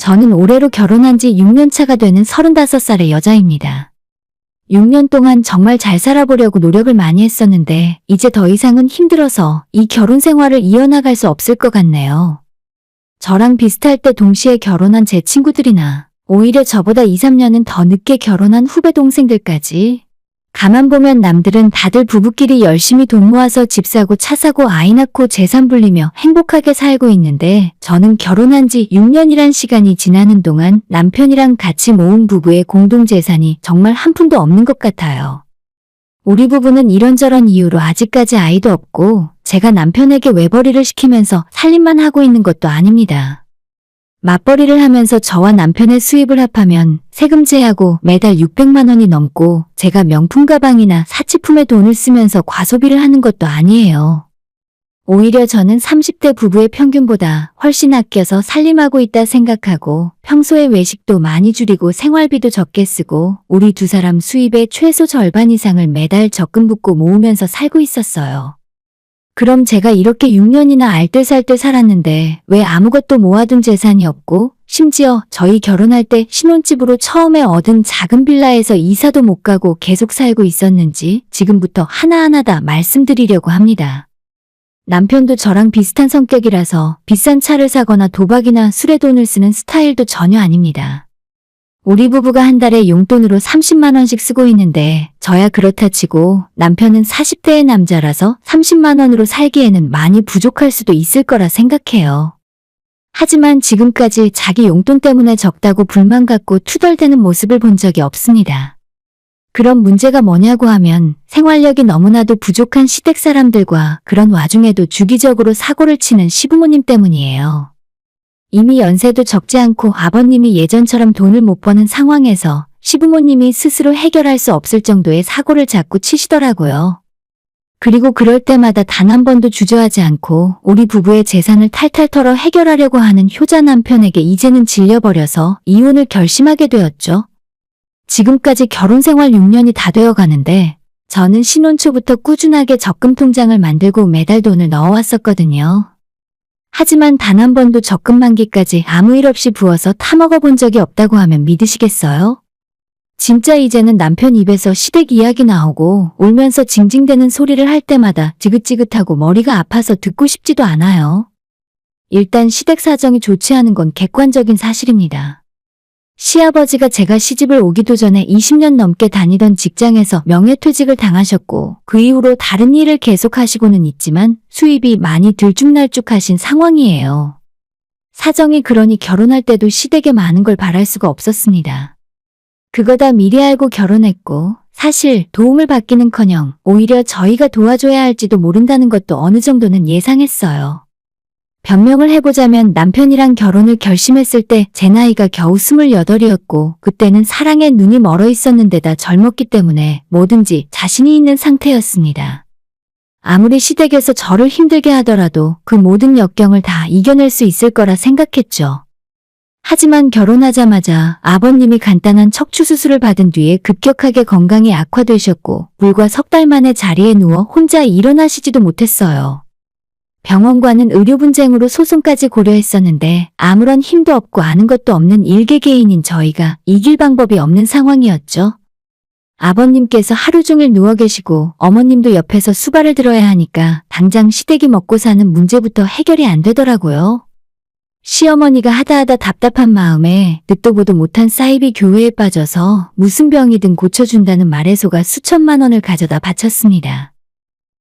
저는 올해로 결혼한 지 6년 차가 되는 35살의 여자입니다. 6년 동안 정말 잘 살아보려고 노력을 많이 했었는데 이제 더 이상은 힘들어서 이 결혼 생활을 이어나갈 수 없을 것 같네요. 저랑 비슷할 때 동시에 결혼한 제 친구들이나 오히려 저보다 2, 3년은 더 늦게 결혼한 후배 동생들까지 가만 보면 남들은 다들 부부끼리 열심히 돈 모아서 집 사고 차 사고 아이 낳고 재산 불리며 행복하게 살고 있는데 저는 결혼한 지 6년이란 시간이 지나는 동안 남편이랑 같이 모은 부부의 공동재산이 정말 한 푼도 없는 것 같아요. 우리 부부는 이런저런 이유로 아직까지 아이도 없고 제가 남편에게 외벌이를 시키면서 살림만 하고 있는 것도 아닙니다. 맞벌이를 하면서 저와 남편의 수입을 합하면 세금 제하고 매달 600만 원이 넘고 제가 명품 가방이나 사치품에 돈을 쓰면서 과소비를 하는 것도 아니에요. 오히려 저는 30대 부부의 평균보다 훨씬 아껴서 살림하고 있다 생각하고 평소에 외식도 많이 줄이고 생활비도 적게 쓰고 우리 두 사람 수입의 최소 절반 이상을 매달 적금 붓고 모으면서 살고 있었어요. 그럼 제가 이렇게 6년이나 알뜰살뜰 살았는데 왜 아무것도 모아둔 재산이 없고 심지어 저희 결혼할 때 신혼집으로 처음에 얻은 작은 빌라에서 이사도 못 가고 계속 살고 있었는지 지금부터 하나하나 다 말씀드리려고 합니다. 남편도 저랑 비슷한 성격이라서 비싼 차를 사거나 도박이나 술에 돈을 쓰는 스타일도 전혀 아닙니다. 우리 부부가 한 달에 용돈으로 30만 원씩 쓰고 있는데 저야 그렇다 치고 남편은 40대의 남자라서 30만 원으로 살기에는 많이 부족할 수도 있을 거라 생각해요. 하지만 지금까지 자기 용돈 때문에 적다고 불만 갖고 투덜대는 모습을 본 적이 없습니다. 그럼 문제가 뭐냐고 하면 생활력이 너무나도 부족한 시댁 사람들과 그런 와중에도 주기적으로 사고를 치는 시부모님 때문이에요. 이미 연세도 적지 않고 아버님이 예전처럼 돈을 못 버는 상황에서 시부모님이 스스로 해결할 수 없을 정도의 사고를 자꾸 치시더라고요. 그리고 그럴 때마다 단 한 번도 주저하지 않고 우리 부부의 재산을 탈탈 털어 해결하려고 하는 효자 남편에게 이제는 질려버려서 이혼을 결심하게 되었죠. 지금까지 결혼 생활 6년이 다 되어 가는데 저는 신혼 초부터 꾸준하게 적금 통장을 만들고 매달 돈을 넣어왔었거든요. 하지만 단 한 번도 적금 만기까지 아무 일 없이 부어서 타먹어 본 적이 없다고 하면 믿으시겠어요? 진짜 이제는 남편 입에서 시댁 이야기 나오고 울면서 징징대는 소리를 할 때마다 지긋지긋하고 머리가 아파서 듣고 싶지도 않아요. 일단 시댁 사정이 좋지 않은 건 객관적인 사실입니다. 시아버지가 제가 시집을 오기도 전에 20년 넘게 다니던 직장에서 명예퇴직을 당하셨고 그 이후로 다른 일을 계속하시고는 있지만 수입이 많이 들쭉날쭉하신 상황이에요. 사정이 그러니 결혼할 때도 시댁에 많은 걸 바랄 수가 없었습니다. 그거 다 미리 알고 결혼했고 사실 도움을 받기는커녕 오히려 저희가 도와줘야 할지도 모른다는 것도 어느 정도는 예상했어요. 변명을 해보자면 남편이랑 결혼을 결심했을 때 제 나이가 겨우 28이었고 그때는 사랑에 눈이 멀어 있었는데다 젊었기 때문에 뭐든지 자신이 있는 상태였습니다. 아무리 시댁에서 저를 힘들게 하더라도 그 모든 역경을 다 이겨낼 수 있을 거라 생각했죠. 하지만 결혼하자마자 아버님이 간단한 척추 수술을 받은 뒤에 급격하게 건강이 악화되셨고 불과 석 달 만에 자리에 누워 혼자 일어나시지도 못했어요. 병원과는 의료 분쟁으로 소송까지 고려했었는데 아무런 힘도 없고 아는 것도 없는 일개개인인 저희가 이길 방법이 없는 상황이었죠. 아버님께서 하루 종일 누워 계시고 어머님도 옆에서 수발을 들어야 하니까 당장 시댁이 먹고 사는 문제부터 해결이 안 되더라고요. 시어머니가 하다하다 답답한 마음에 듣도 보도 못한 사이비 교회에 빠져서 무슨 병이든 고쳐준다는 말에 속아 수천만 원을 가져다 바쳤습니다.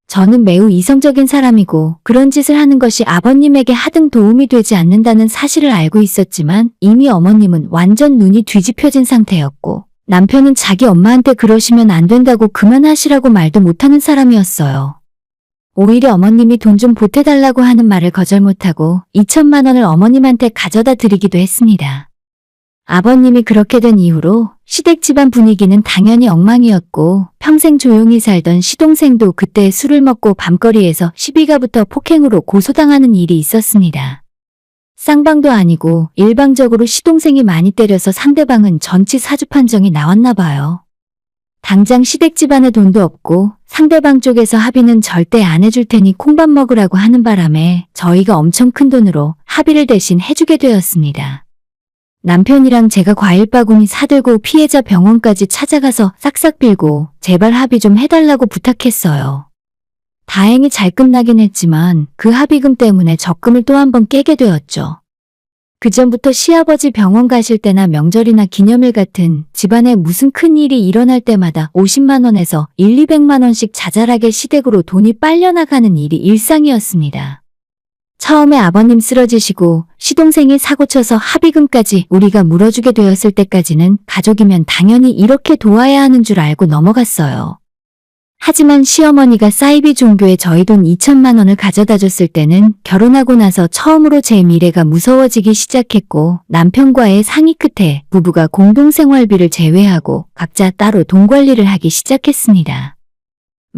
저는 매우 이성적인 사람이고 그런 짓을 하는 것이 아버님에게 하등 도움이 되지 않는다는 사실을 알고 있었지만 이미 어머님은 완전 눈이 뒤집혀진 상태였고 남편은 자기 엄마한테 그러시면 안 된다고 그만하시라고 말도 못하는 사람이었어요. 오히려 어머님이 돈 좀 보태달라고 하는 말을 거절 못하고 2천만 원을 어머님한테 가져다 드리기도 했습니다. 아버님이 그렇게 된 이후로 시댁 집안 분위기는 당연히 엉망이었고 평생 조용히 살던 시동생도 그때 술을 먹고 밤거리에서 시비가 붙어 폭행으로 고소당하는 일이 있었습니다. 쌍방도 아니고 일방적으로 시동생이 많이 때려서 상대방은 전치 사주 판정이 나왔나 봐요. 당장 시댁 집안에 돈도 없고 상대방 쪽에서 합의는 절대 안 해줄 테니 콩밥 먹으라고 하는 바람에 저희가 엄청 큰 돈으로 합의를 대신 해주게 되었습니다. 남편이랑 제가 과일 바구니 사들고 피해자 병원까지 찾아가서 싹싹 빌고 제발 합의 좀 해달라고 부탁했어요. 다행히 잘 끝나긴 했지만 그 합의금 때문에 적금을 또 한 번 깨게 되었죠. 그전부터 시아버지 병원 가실 때나 명절이나 기념일 같은 집안에 무슨 큰일이 일어날 때마다 50만 원에서 200만 원씩 자잘하게 시댁으로 돈이 빨려나가는 일이 일상이었습니다. 처음에 아버님 쓰러지시고 시동생이 사고쳐서 합의금까지 우리가 물어주게 되었을 때까지는 가족이면 당연히 이렇게 도와야 하는 줄 알고 넘어갔어요. 하지만 시어머니가 사이비 종교에 저희 돈 2천만 원을 가져다 줬을 때는 결혼하고 나서 처음으로 제 미래가 무서워지기 시작했고 남편과의 상의 끝에 부부가 공동생활비를 제외하고 각자 따로 돈 관리를 하기 시작했습니다.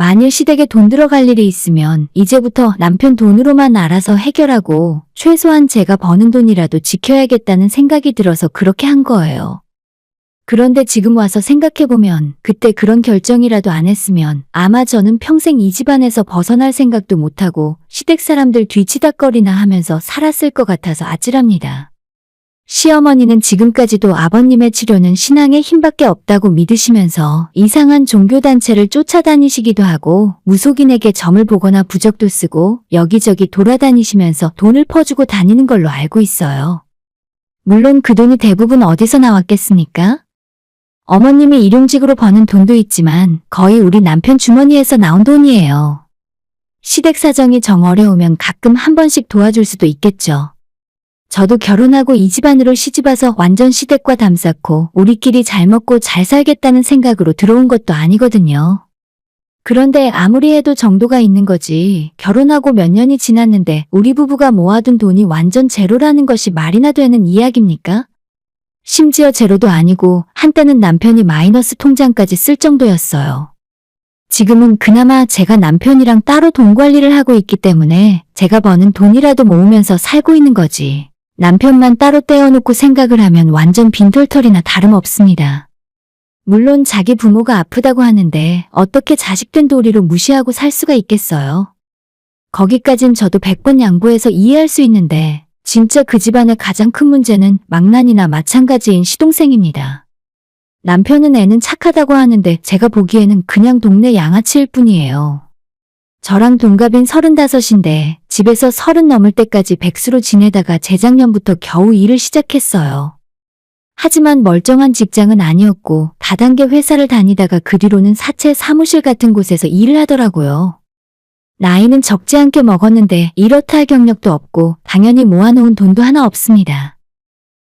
만일 시댁에 돈 들어갈 일이 있으면 이제부터 남편 돈으로만 알아서 해결하고 최소한 제가 버는 돈이라도 지켜야겠다는 생각이 들어서 그렇게 한 거예요. 그런데 지금 와서 생각해보면 그때 그런 결정이라도 안 했으면 아마 저는 평생 이 집안에서 벗어날 생각도 못하고 시댁 사람들 뒤치다꺼리나 하면서 살았을 것 같아서 아찔합니다. 시어머니는 지금까지도 아버님의 치료는 신앙의 힘밖에 없다고 믿으시면서 이상한 종교단체를 쫓아다니시기도 하고 무속인에게 점을 보거나 부적도 쓰고 여기저기 돌아다니시면서 돈을 퍼주고 다니는 걸로 알고 있어요. 물론 그 돈이 대부분 어디서 나왔겠습니까? 어머님이 일용직으로 버는 돈도 있지만 거의 우리 남편 주머니에서 나온 돈이에요. 시댁 사정이 정 어려우면 가끔 한 번씩 도와줄 수도 있겠죠. 저도 결혼하고 이 집안으로 시집와서 완전 시댁과 담쌓고 우리끼리 잘 먹고 잘 살겠다는 생각으로 들어온 것도 아니거든요. 그런데 아무리 해도 정도가 있는 거지 결혼하고 몇 년이 지났는데 우리 부부가 모아둔 돈이 완전 제로라는 것이 말이나 되는 이야기입니까? 심지어 제로도 아니고 한때는 남편이 마이너스 통장까지 쓸 정도였어요. 지금은 그나마 제가 남편이랑 따로 돈 관리를 하고 있기 때문에 제가 버는 돈이라도 모으면서 살고 있는 거지. 남편만 따로 떼어놓고 생각을 하면 완전 빈털털이나 다름없습니다. 물론 자기 부모가 아프다고 하는데 어떻게 자식된 도리로 무시하고 살 수가 있겠어요. 거기까진 저도 100번 양보해서 이해할 수 있는데 진짜 그 집안의 가장 큰 문제는 망난이나 마찬가지인 시동생입니다. 남편은 애는 착하다고 하는데 제가 보기에는 그냥 동네 양아치일 뿐이에요. 저랑 동갑인 35인데 집에서 30 넘을 때까지 백수로 지내다가 재작년부터 겨우 일을 시작했어요. 하지만 멀쩡한 직장은 아니었고 다단계 회사를 다니다가 그 뒤로는 사채 사무실 같은 곳에서 일을 하더라고요. 나이는 적지 않게 먹었는데 이렇다 할 경력도 없고 당연히 모아놓은 돈도 하나 없습니다.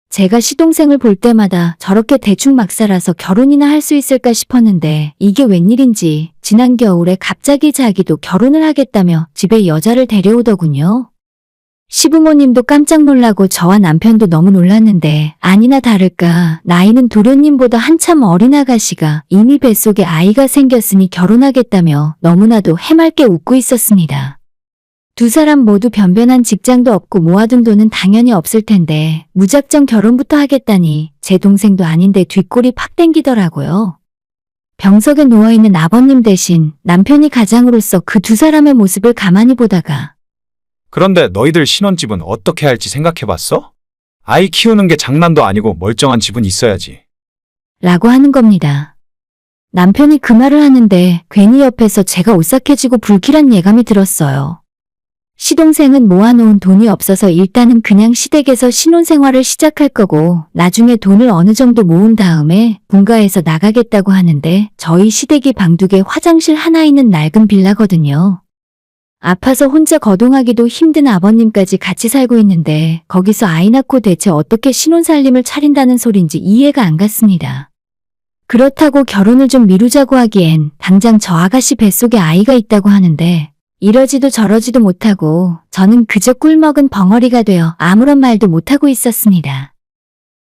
제가 시동생을 볼 때마다 저렇게 대충 막 살아서 결혼이나 할 수 있을까 싶었는데 이게 웬일인지 지난 겨울에 갑자기 자기도 결혼을 하겠다며 집에 여자를 데려오더군요. 시부모님도 깜짝 놀라고 저와 남편도 너무 놀랐는데 아니나 다를까 나이는 도련님보다 한참 어린 아가씨가 이미 뱃속에 아이가 생겼으니 결혼하겠다며 너무나도 해맑게 웃고 있었습니다. 두 사람 모두 변변한 직장도 없고 모아둔 돈은 당연히 없을 텐데 무작정 결혼부터 하겠다니 제 동생도 아닌데 뒷골이 팍 땡기더라고요. 병석에 누워있는 아버님 대신 남편이 가장으로서 그 두 사람의 모습을 가만히 보다가 그런데 너희들 신혼집은 어떻게 할지 생각해봤어? 아이 키우는 게 장난도 아니고 멀쩡한 집은 있어야지. 라고 하는 겁니다. 남편이 그 말을 하는데 괜히 옆에서 제가 오싹해지고 불길한 예감이 들었어요. 시동생은 모아놓은 돈이 없어서 일단은 그냥 시댁에서 신혼생활을 시작할 거고 나중에 돈을 어느 정도 모은 다음에 분가해서 나가겠다고 하는데 저희 시댁이 방둑에 화장실 하나 있는 낡은 빌라거든요. 아파서 혼자 거동하기도 힘든 아버님까지 같이 살고 있는데 거기서 아이 낳고 대체 어떻게 신혼살림을 차린다는 소린지 이해가 안 갔습니다. 그렇다고 결혼을 좀 미루자고 하기엔 당장 저 아가씨 뱃속에 아이가 있다고 하는데 이러지도 저러지도 못하고 저는 그저 꿀먹은 벙어리가 되어 아무런 말도 못하고 있었습니다.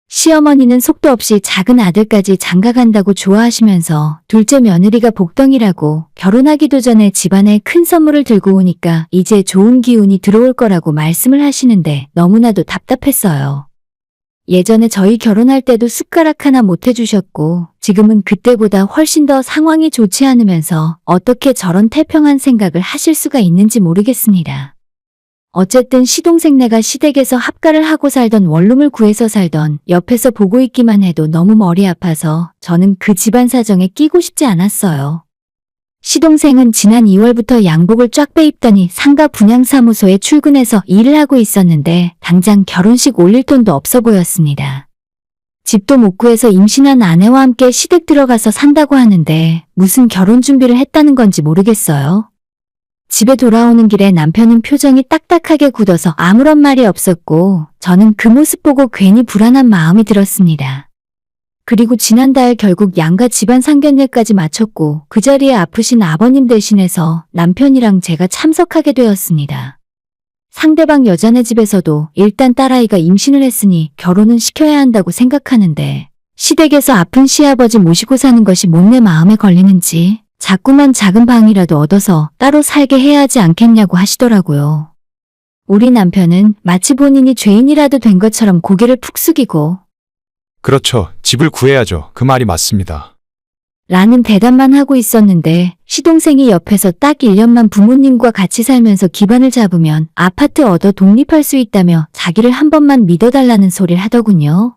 시어머니는 속도 없이 작은 아들까지 장가간다고 좋아하시면서 둘째 며느리가 복덩이라고 결혼하기도 전에 집안에 큰 선물을 들고 오니까 이제 좋은 기운이 들어올 거라고 말씀을 하시는데 너무나도 답답했어요. 예전에 저희 결혼할 때도 숟가락 하나 못 해주셨고 지금은 그때보다 훨씬 더 상황이 좋지 않으면서 어떻게 저런 태평한 생각을 하실 수가 있는지 모르겠습니다. 어쨌든 시동생네가 시댁에서 합가를 하고 살던 원룸을 구해서 살던 옆에서 보고 있기만 해도 너무 머리 아파서 저는 그 집안 사정에 끼고 싶지 않았어요. 시동생은 지난 2월부터 양복을 쫙 빼입더니 상가 분양사무소에 출근해서 일을 하고 있었는데 당장 결혼식 올릴 돈도 없어 보였습니다. 집도 못 구해서 임신한 아내와 함께 시댁 들어가서 산다고 하는데 무슨 결혼 준비를 했다는 건지 모르겠어요. 집에 돌아오는 길에 남편은 표정이 딱딱하게 굳어서 아무런 말이 없었고 저는 그 모습 보고 괜히 불안한 마음이 들었습니다. 그리고 지난달 결국 양가 집안 상견례까지 마쳤고 그 자리에 아프신 아버님 대신해서 남편이랑 제가 참석하게 되었습니다. 상대방 여자네 집에서도 일단 딸아이가 임신을 했으니 결혼은 시켜야 한다고 생각하는데 시댁에서 아픈 시아버지 모시고 사는 것이 못내 마음에 걸리는지 자꾸만 작은 방이라도 얻어서 따로 살게 해야 하지 않겠냐고 하시더라고요. 우리 남편은 마치 본인이 죄인이라도 된 것처럼 고개를 푹 숙이고 그렇죠. 집을 구해야죠. 그 말이 맞습니다. 라는 대답만 하고 있었는데 시동생이 옆에서 딱 1년만 부모님과 같이 살면서 기반을 잡으면 아파트 얻어 독립할 수 있다며 자기를 한 번만 믿어달라는 소리를 하더군요.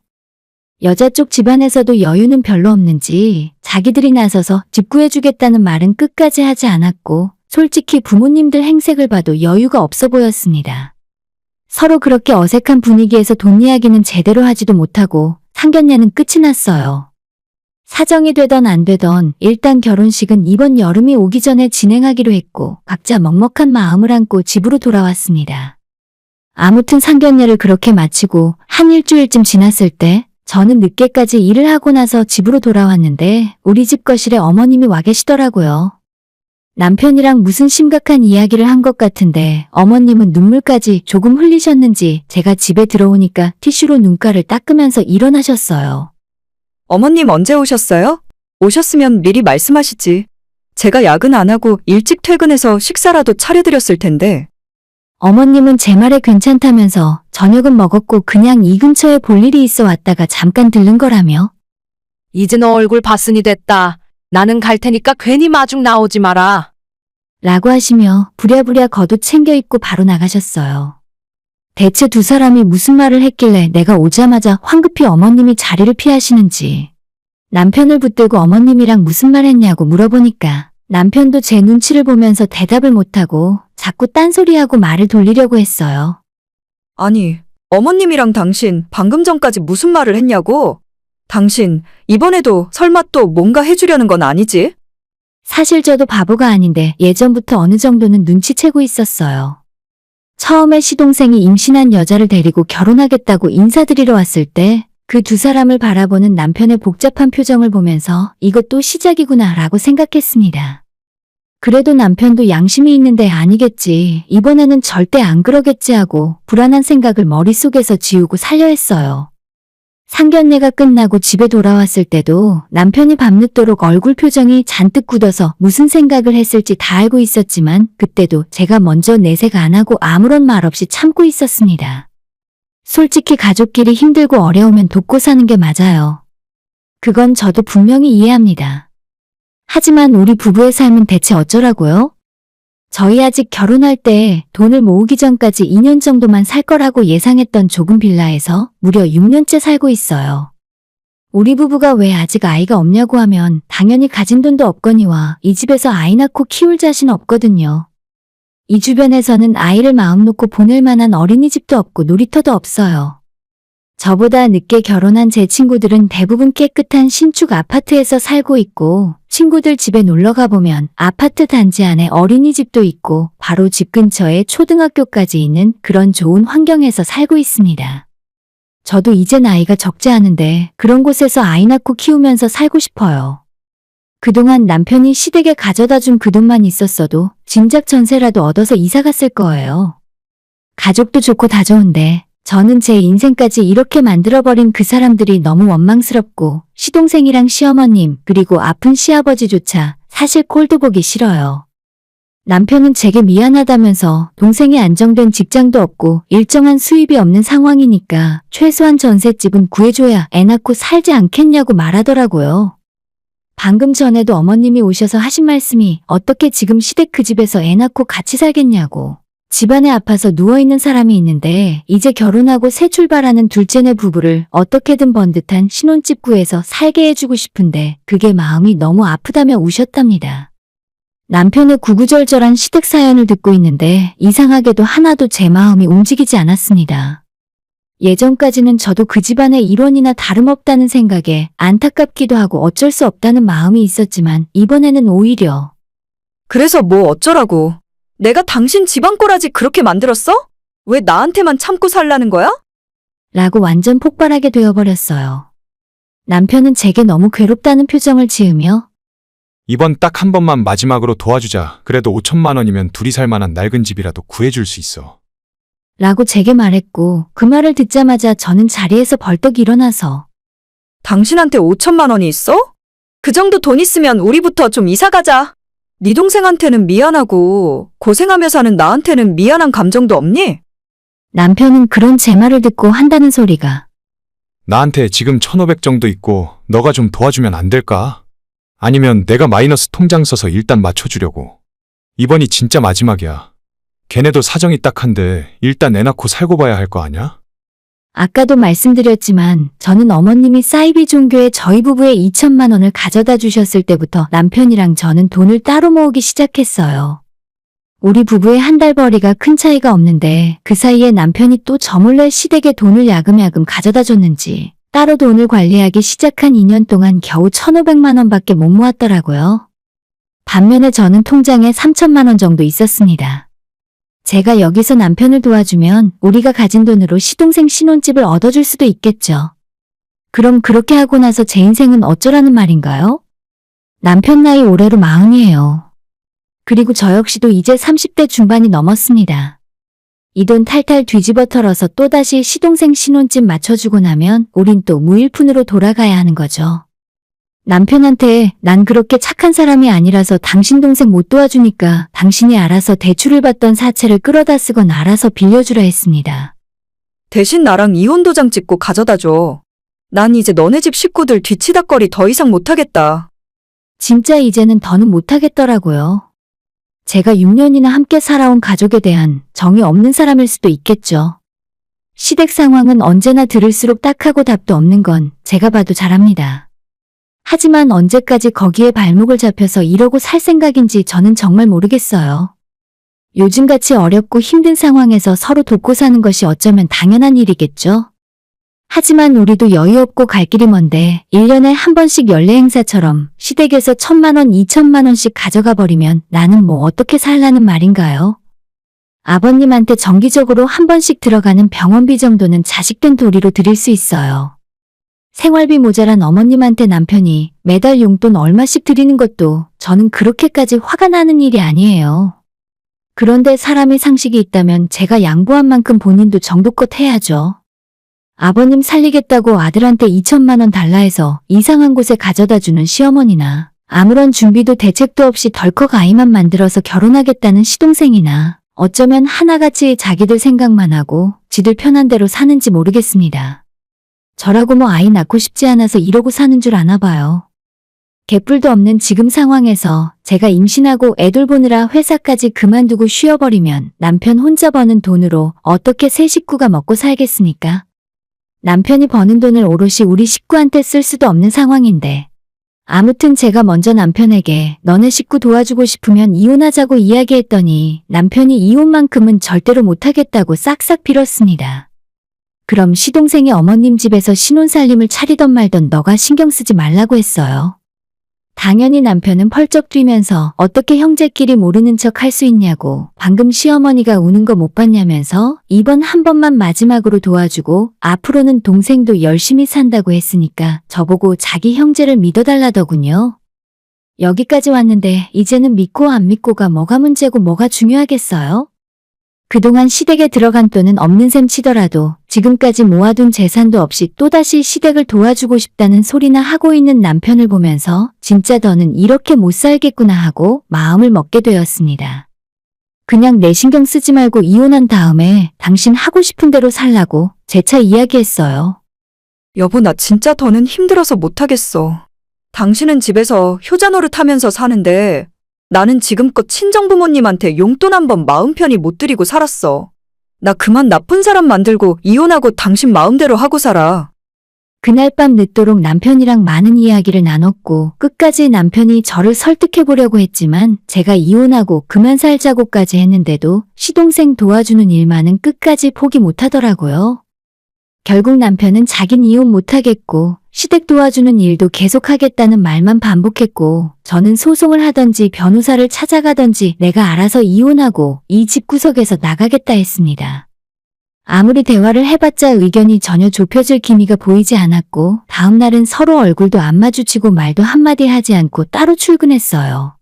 여자 쪽 집안에서도 여유는 별로 없는지 자기들이 나서서 집 구해주겠다는 말은 끝까지 하지 않았고 솔직히 부모님들 행색을 봐도 여유가 없어 보였습니다. 서로 그렇게 어색한 분위기에서 돈 이야기는 제대로 하지도 못하고 상견례는 끝이 났어요. 사정이 되던 안 되던 일단 결혼식은 이번 여름이 오기 전에 진행하기로 했고 각자 먹먹한 마음을 안고 집으로 돌아왔습니다. 아무튼 상견례를 그렇게 마치고 한 일주일쯤 지났을 때 저는 늦게까지 일을 하고 나서 집으로 돌아왔는데 우리 집 거실에 어머님이 와 계시더라고요. 남편이랑 무슨 심각한 이야기를 한 것 같은데 어머님은 눈물까지 조금 흘리셨는지 제가 집에 들어오니까 티슈로 눈가를 닦으면서 일어나셨어요. 어머님 언제 오셨어요? 오셨으면 미리 말씀하시지. 제가 야근 안 하고 일찍 퇴근해서 식사라도 차려드렸을 텐데. 어머님은 제 말에 괜찮다면서 저녁은 먹었고 그냥 이 근처에 볼 일이 있어 왔다가 잠깐 들른 거라며 이제 너 얼굴 봤으니 됐다. 나는 갈 테니까 괜히 마중 나오지 마라. 라고 하시며 부랴부랴 겉옷 챙겨 입고 바로 나가셨어요. 대체 두 사람이 무슨 말을 했길래 내가 오자마자 황급히 어머님이 자리를 피하시는지 남편을 붙들고 어머님이랑 무슨 말 했냐고 물어보니까 남편도 제 눈치를 보면서 대답을 못하고 자꾸 딴소리하고 말을 돌리려고 했어요. 아니, 어머님이랑 당신 방금 전까지 무슨 말을 했냐고? 당신 이번에도 설마 또 뭔가 해주려는 건 아니지? 사실 저도 바보가 아닌데 예전부터 어느 정도는 눈치채고 있었어요. 처음에 시동생이 임신한 여자를 데리고 결혼하겠다고 인사드리러 왔을 때 그 두 사람을 바라보는 남편의 복잡한 표정을 보면서 이것도 시작이구나 라고 생각했습니다. 그래도 남편도 양심이 있는데 아니겠지, 이번에는 절대 안 그러겠지 하고 불안한 생각을 머릿속에서 지우고 살려 했어요. 상견례가 끝나고 집에 돌아왔을 때도 남편이 밤늦도록 얼굴 표정이 잔뜩 굳어서 무슨 생각을 했을지 다 알고 있었지만 그때도 제가 먼저 내색 안 하고 아무런 말 없이 참고 있었습니다. 솔직히 가족끼리 힘들고 어려우면 돕고 사는 게 맞아요. 그건 저도 분명히 이해합니다. 하지만 우리 부부의 삶은 대체 어쩌라고요? 저희 아직 결혼할 때 돈을 모으기 전까지 2년 정도만 살 거라고 예상했던 좁은 빌라에서 무려 6년째 살고 있어요. 우리 부부가 왜 아직 아이가 없냐고 하면 당연히 가진 돈도 없거니와 이 집에서 아이 낳고 키울 자신 없거든요. 이 주변에서는 아이를 마음 놓고 보낼 만한 어린이집도 없고 놀이터도 없어요. 저보다 늦게 결혼한 제 친구들은 대부분 깨끗한 신축 아파트에서 살고 있고 친구들 집에 놀러 가보면 아파트 단지 안에 어린이집도 있고 바로 집 근처에 초등학교까지 있는 그런 좋은 환경에서 살고 있습니다. 저도 이제 나이가 적지 않은데 그런 곳에서 아이 낳고 키우면서 살고 싶어요. 그동안 남편이 시댁에 가져다 준 그 돈만 있었어도 진작 전세라도 얻어서 이사 갔을 거예요. 가족도 좋고 다 좋은데 저는 제 인생까지 이렇게 만들어버린 그 사람들이 너무 원망스럽고 시동생이랑 시어머님 그리고 아픈 시아버지조차 사실 꼴도 보기 싫어요. 남편은 제게 미안하다면서 동생이 안정된 직장도 없고 일정한 수입이 없는 상황이니까 최소한 전셋집은 구해줘야 애 낳고 살지 않겠냐고 말하더라고요. 방금 전에도 어머님이 오셔서 하신 말씀이 어떻게 지금 시댁 그 집에서 애 낳고 같이 살겠냐고. 집안에 아파서 누워있는 사람이 있는데 이제 결혼하고 새 출발하는 둘째네 부부를 어떻게든 번듯한 신혼집 구해서 살게 해주고 싶은데 그게 마음이 너무 아프다며 우셨답니다. 남편의 구구절절한 시댁 사연을 듣고 있는데 이상하게도 하나도 제 마음이 움직이지 않았습니다. 예전까지는 저도 그 집안의 일원이나 다름없다는 생각에 안타깝기도 하고 어쩔 수 없다는 마음이 있었지만 이번에는 오히려 그래서 뭐 어쩌라고. 내가 당신 집안 꼬라지 그렇게 만들었어? 왜 나한테만 참고 살라는 거야? 라고 완전 폭발하게 되어버렸어요. 남편은 제게 너무 괴롭다는 표정을 지으며 이번 딱 한 번만 마지막으로 도와주자. 그래도 5천만 원이면 둘이 살 만한 낡은 집이라도 구해줄 수 있어. 라고 제게 말했고 그 말을 듣자마자 저는 자리에서 벌떡 일어나서 당신한테 5천만 원이 있어? 그 정도 돈 있으면 우리부터 좀 이사 가자. 네 동생한테는 미안하고 고생하며 사는 나한테는 미안한 감정도 없니? 남편은 그런 제 말을 듣고 한다는 소리가 나한테 지금 1,500 정도 있고 너가 좀 도와주면 안 될까? 아니면 내가 마이너스 통장 써서 일단 맞춰주려고. 이번이 진짜 마지막이야. 걔네도 사정이 딱한데 일단 애 낳고 살고 봐야 할 거 아냐? 아까도 말씀드렸지만 저는 어머님이 사이비 종교에 저희 부부의 2천만 원을 가져다 주셨을 때부터 남편이랑 저는 돈을 따로 모으기 시작했어요. 우리 부부의 한 달 벌이가 큰 차이가 없는데 그 사이에 남편이 또 저 몰래 시댁에 돈을 야금야금 가져다 줬는지 따로 돈을 관리하기 시작한 2년 동안 겨우 1,500만 원밖에 못 모았더라고요. 반면에 저는 통장에 3천만 원 정도 있었습니다. 제가 여기서 남편을 도와주면 우리가 가진 돈으로 시동생 신혼집을 얻어줄 수도 있겠죠. 그럼 그렇게 하고 나서 제 인생은 어쩌라는 말인가요? 남편 나이 올해로 40이에요. 그리고 저 역시도 이제 30대 중반이 넘었습니다. 이 돈 탈탈 뒤집어 털어서 또다시 시동생 신혼집 맞춰주고 나면 우린 또 무일푼으로 돌아가야 하는 거죠. 남편한테 난 그렇게 착한 사람이 아니라서 당신 동생 못 도와주니까 당신이 알아서 대출을 받던 사채를 끌어다 쓰건 알아서 빌려주라 했습니다. 대신 나랑 이혼 도장 찍고 가져다 줘. 난 이제 너네 집 식구들 뒤치다꺼리 더 이상 못하겠다. 진짜 이제는 더는 못하겠더라고요. 제가 6년이나 함께 살아온 가족에 대한 정이 없는 사람일 수도 있겠죠. 시댁 상황은 언제나 들을수록 딱하고 답도 없는 건 제가 봐도 잘 압니다. 하지만 언제까지 거기에 발목을 잡혀서 이러고 살 생각인지 저는 정말 모르겠어요. 요즘같이 어렵고 힘든 상황에서 서로 돕고 사는 것이 어쩌면 당연한 일이겠죠. 하지만 우리도 여유 없고 갈 길이 먼데 1년에 한 번씩 연례 행사처럼 시댁에서 1,000만 원, 2천만 원씩 가져가 버리면 나는 뭐 어떻게 살라는 말인가요? 아버님한테 정기적으로 한 번씩 들어가는 병원비 정도는 자식된 도리로 드릴 수 있어요. 생활비 모자란 어머님한테 남편이 매달 용돈 얼마씩 드리는 것도 저는 그렇게까지 화가 나는 일이 아니에요. 그런데 사람이 상식이 있다면 제가 양보한 만큼 본인도 정도껏 해야죠. 아버님 살리겠다고 아들한테 2천만 원 달라 해서 이상한 곳에 가져다주는 시어머니나 아무런 준비도 대책도 없이 덜컥 아이만 만들어서 결혼하겠다는 시동생이나 어쩌면 하나같이 자기들 생각만 하고 지들 편한 대로 사는지 모르겠습니다. 저라고 뭐 아이 낳고 싶지 않아서 이러고 사는 줄 아나 봐요. 개뿔도 없는 지금 상황에서 제가 임신하고 애 돌보느라 회사까지 그만두고 쉬어버리면 남편 혼자 버는 돈으로 어떻게 세 식구가 먹고 살겠습니까? 남편이 버는 돈을 오롯이 우리 식구한테 쓸 수도 없는 상황인데 아무튼 제가 먼저 남편에게 너네 식구 도와주고 싶으면 이혼하자고 이야기했더니 남편이 이혼만큼은 절대로 못하겠다고 싹싹 빌었습니다. 그럼 시동생이 어머님 집에서 신혼살림을 차리던 말던 너가 신경 쓰지 말라고 했어요. 당연히 남편은 펄쩍 뛰면서 어떻게 형제끼리 모르는 척 할 수 있냐고 방금 시어머니가 우는 거 못 봤냐면서 이번 한 번만 마지막으로 도와주고 앞으로는 동생도 열심히 산다고 했으니까 저보고 자기 형제를 믿어달라더군요. 여기까지 왔는데 이제는 믿고 안 믿고가 뭐가 문제고 뭐가 중요하겠어요? 그동안 시댁에 들어간 돈은 없는 셈 치더라도 지금까지 모아둔 재산도 없이 또다시 시댁을 도와주고 싶다는 소리나 하고 있는 남편을 보면서 진짜 더는 이렇게 못 살겠구나 하고 마음을 먹게 되었습니다. 그냥 내 신경 쓰지 말고 이혼한 다음에 당신 하고 싶은 대로 살라고 재차 이야기했어요. 여보, 나 진짜 더는 힘들어서 못하겠어. 당신은 집에서 효자 노릇하면서 사는데 나는 지금껏 친정부모님한테 용돈 한 번 마음 편히 못 드리고 살았어. 나 그만 나쁜 사람 만들고 이혼하고 당신 마음대로 하고 살아. 그날 밤 늦도록 남편이랑 많은 이야기를 나눴고 끝까지 남편이 저를 설득해보려고 했지만 제가 이혼하고 그만 살자고까지 했는데도 시동생 도와주는 일만은 끝까지 포기 못하더라고요. 결국 남편은 자긴 이혼 못하겠고 시댁 도와주는 일도 계속하겠다는 말만 반복했고 저는 소송을 하던지 변호사를 찾아가던지 내가 알아서 이혼하고 이 집구석에서 나가겠다 했습니다. 아무리 대화를 해봤자 의견이 전혀 좁혀질 기미가 보이지 않았고 다음 날은 서로 얼굴도 안 마주치고 말도 한마디 하지 않고 따로 출근했어요.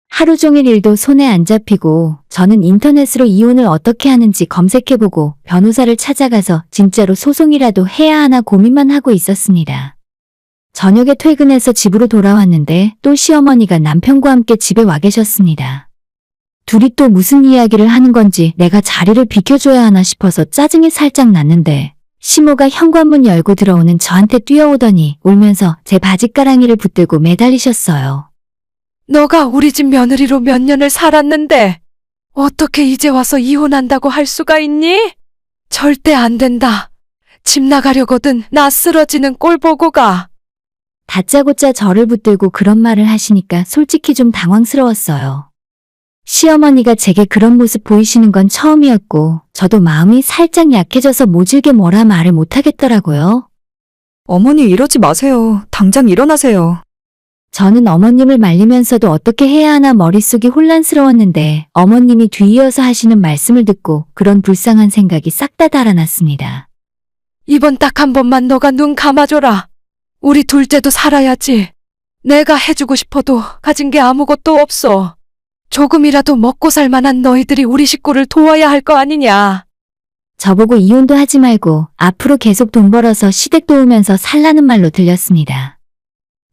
하루 종일 일도 손에 안 잡히고 저는 인터넷으로 이혼을 어떻게 하는지 검색해보고 변호사를 찾아가서 진짜로 소송이라도 해야 하나 고민만 하고 있었습니다. 저녁에 퇴근해서 집으로 돌아왔는데 또 시어머니가 남편과 함께 집에 와 계셨습니다. 둘이 또 무슨 이야기를 하는 건지 내가 자리를 비켜줘야 하나 싶어서 짜증이 살짝 났는데 시모가 현관문 열고 들어오는 저한테 뛰어오더니 울면서 제 바지가랑이를 붙들고 매달리셨어요. 너가 우리 집 며느리로 몇 년을 살았는데 어떻게 이제 와서 이혼한다고 할 수가 있니? 절대 안 된다. 집 나가려거든 나 쓰러지는 꼴 보고 가. 다짜고짜 저를 붙들고 그런 말을 하시니까 솔직히 좀 당황스러웠어요. 시어머니가 제게 그런 모습 보이시는 건 처음이었고 저도 마음이 살짝 약해져서 모질게 뭐라 말을 못하겠더라고요. 어머니 이러지 마세요. 당장 일어나세요. 저는 어머님을 말리면서도 어떻게 해야 하나 머릿속이 혼란스러웠는데 어머님이 뒤이어서 하시는 말씀을 듣고 그런 불쌍한 생각이 싹 다 달아났습니다. 이번 딱 한 번만 너가 눈 감아줘라. 우리 둘째도 살아야지. 내가 해주고 싶어도 가진 게 아무것도 없어. 조금이라도 먹고 살 만한 너희들이 우리 식구를 도와야 할 거 아니냐. 저보고 이혼도 하지 말고 앞으로 계속 돈 벌어서 시댁 도우면서 살라는 말로 들렸습니다.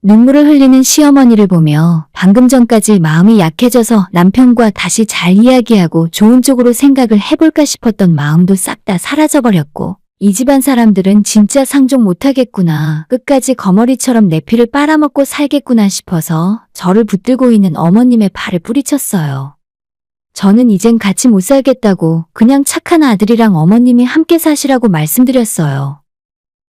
눈물을 흘리는 시어머니를 보며 방금 전까지 마음이 약해져서 남편과 다시 잘 이야기하고 좋은 쪽으로 생각을 해볼까 싶었던 마음도 싹 다 사라져버렸고 이 집안 사람들은 진짜 상종 못하겠구나, 끝까지 거머리처럼 내 피를 빨아먹고 살겠구나 싶어서 저를 붙들고 있는 어머님의 팔을 뿌리쳤어요. 저는 이젠 같이 못 살겠다고 그냥 착한 아들이랑 어머님이 함께 사시라고 말씀드렸어요.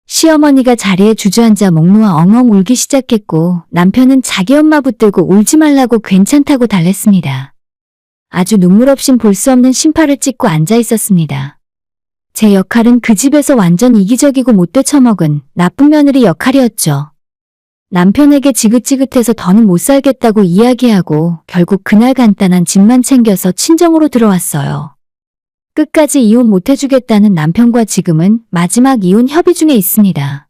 시어머니가 자리에 주저앉아 목 놓아 엉엉 울기 시작했고 남편은 자기 엄마 붙들고 울지 말라고 괜찮다고 달랬습니다. 아주 눈물 없인 볼 수 없는 심파를 찢고 앉아 있었습니다. 제 역할은 그 집에서 완전 이기적이고 못돼 처먹은 나쁜 며느리 역할이었죠. 남편에게 지긋지긋해서 더는 못 살겠다고 이야기하고 결국 그날 간단한 집만 챙겨서 친정으로 들어왔어요. 끝까지 이혼 못해주겠다는 남편과 지금은 마지막 이혼 협의 중에 있습니다.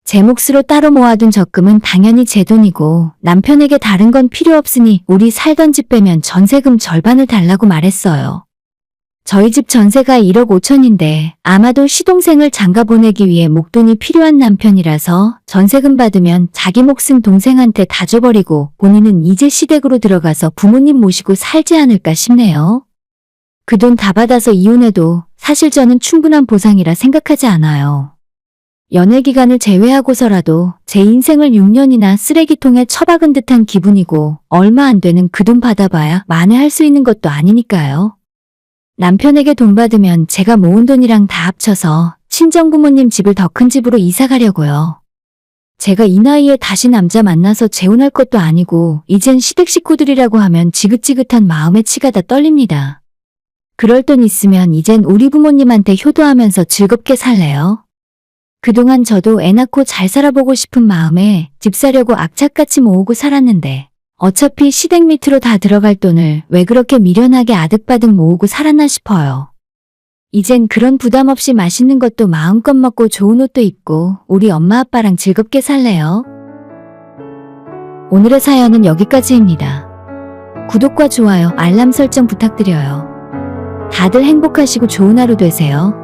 제 몫으로 따로 모아둔 적금은 당연히 제 돈이고 남편에게 다른 건 필요 없으니 우리 살던 집 빼면 전세금 절반을 달라고 말했어요. 저희 집 전세가 1억 5천인데 아마도 시동생을 장가 보내기 위해 목돈이 필요한 남편이라서 전세금 받으면 자기 몫은 동생한테 다 줘버리고 본인은 이제 시댁으로 들어가서 부모님 모시고 살지 않을까 싶네요. 그 돈 다 받아서 이혼해도 사실 저는 충분한 보상이라 생각하지 않아요. 연애 기간을 제외하고서라도 제 인생을 6년이나 쓰레기통에 처박은 듯한 기분이고 얼마 안 되는 그 돈 받아봐야 만회할 수 있는 것도 아니니까요. 남편에게 돈 받으면 제가 모은 돈이랑 다 합쳐서 친정부모님 집을 더 큰 집으로 이사 가려고요. 제가 이 나이에 다시 남자 만나서 재혼할 것도 아니고 이젠 시댁 식구들이라고 하면 지긋지긋한 마음의 치가 다 떨립니다. 그럴 돈 있으면 이젠 우리 부모님한테 효도하면서 즐겁게 살래요. 그동안 저도 애 낳고 잘 살아보고 싶은 마음에 집 사려고 악착같이 모으고 살았는데 어차피 시댁 밑으로 다 들어갈 돈을 왜 그렇게 미련하게 아득바득 모으고 살았나 싶어요. 이젠 그런 부담 없이 맛있는 것도 마음껏 먹고 좋은 옷도 입고 우리 엄마 아빠랑 즐겁게 살래요. 오늘의 사연은 여기까지입니다. 구독과 좋아요, 알람 설정 부탁드려요. 다들 행복하시고 좋은 하루 되세요.